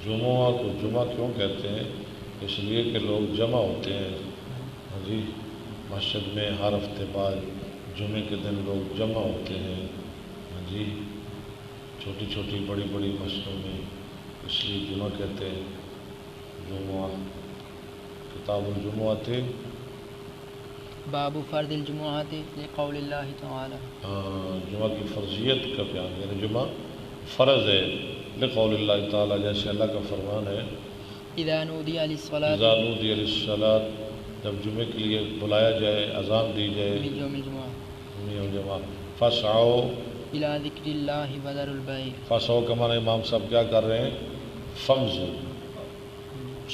جمعہ کو جمعہ کیوں کہتے ہیں؟ اس لیے کہ لوگ جمع ہوتے ہیں جی مسجد میں ہر ہفتے بعد جمعے کے دن لوگ جمع ہوتے ہیں جی چھوٹی چھوٹی بڑی بڑی مسجدوں میں، اس لیے جمعہ کہتے ہیں۔ جمعہ کتاب الجمعہ تھے باب فرض الجمعات لقول اللہ تعالی، جمعہ کی فرضیت کا بیان، یعنی جمعہ فرض ہے لقول اللہ تعالیٰ، جیسے اللہ کا فرمان ہے اذا نودی للصلاۃ اذا نودی للصلاۃ، جب جمعے کے لیے بلایا جائے، اذان دی جائے من یوم الجمعہ یوم جمعہ، فسعوا الی ذکر اللہ وذروا البیع، فسعوا کا معنی امام صاحب کیا کر رہے ہیں؟ فمزو،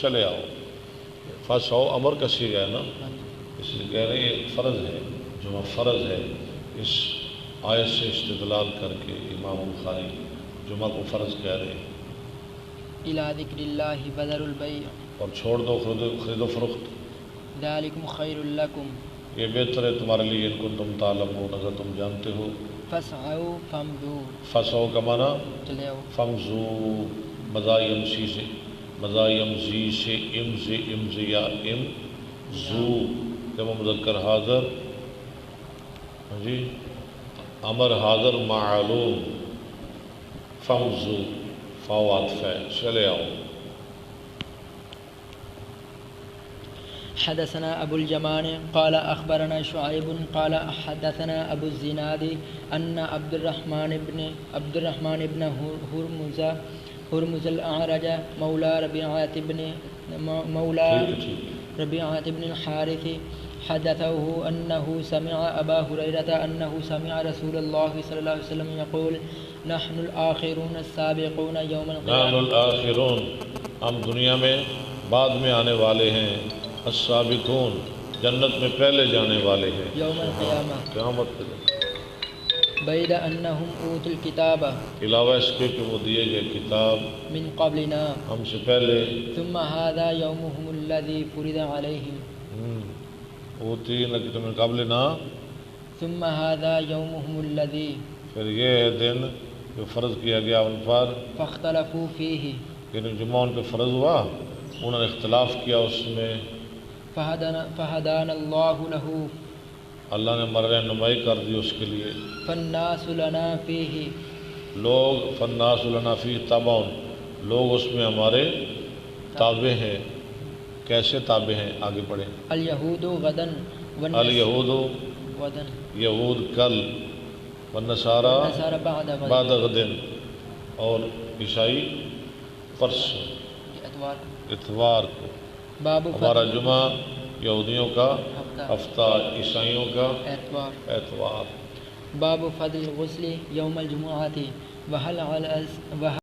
چلے آؤ۔ فسعوا امر کا صیغہ ہے نا، اس لیے کہہ رہے ہیں یہ فرض ہے، جمعہ فرض ہے۔ اس آیت سے استدلال کر کے امام بخاری جمعہ کو فرض کہہ رہے ہیں۔ الی ذکر اللہ وذروا البیع اور چھوڑ دو خرید و فروخت، ذالکم خیر لکم یہ بہتر ہے تمہارے لیے ان کو تم تعلمون، اگر تم جانتے ہو۔ فسعوا فامضوا، فسعوا کا معنی چلے آؤ، فمزو، مضائی امسی سے، مضائی امزی سے امز یا ام زو، جب مذکر حاضر جی امر حاضر معلوم، فمزو فاو عطف ہے، چلے آؤ۔ حدثنا ابو الجمان قال اخبرنا شعيب قال حدثنا ابو الزناد ان عبد الرحمن بن هرمز الاعرج مولى ربيعة بن الحارث حدثه انه سمع ابا هريرة انه سمع رسول الله صلى الله عليه وسلم يقول نحن الآخرون السابقون يوم القيامة، نحن الآخرون، ہم دنیا میں بعد میں آنے والے ہیں، السابقون، جنت میں پہلے جانے والے ہیں، یوم القیامہ، قیامت کے دن۔ بید انہم اوتوا الکتاب، علاوہ اس کے کہ وہ دیے گئے کتاب من قبلنا، ہم سے پہلے، ثم هذا یومہم الذی فرض علیہم، اوتی نہ من قبل نہ، ثم هذا یومہم الذی، پھر یہ ہے دن جو فرض کیا گیا ان پر، فاختلفوا فیہ، یعنی جمعہ ان پہ فرض ہوا، انہوں نے اختلاف کیا اس میں، فہدانا اللہ لہ، اللہ نے ہماری رہنمائی کر دی اس کے لیے۔ فالناس لنا فیہ، لوگ فالناس لنا فیہ تبع، لوگ اس میں ہمارے تابع ہیں۔ کیسے تابع ہیں؟ آگے پڑھیں۔ الیہود غدن الیہود غدن، یہود کل، والنصارى والنصارى بعد غد، اور عیسائی پرسوں اتوار کو۔ باب ہمارا جمعہ یہودیوں کا ہفتہ، عیسائیوں کا اتوار۔ باب فضل الغسل یوم الجمعۃ وهل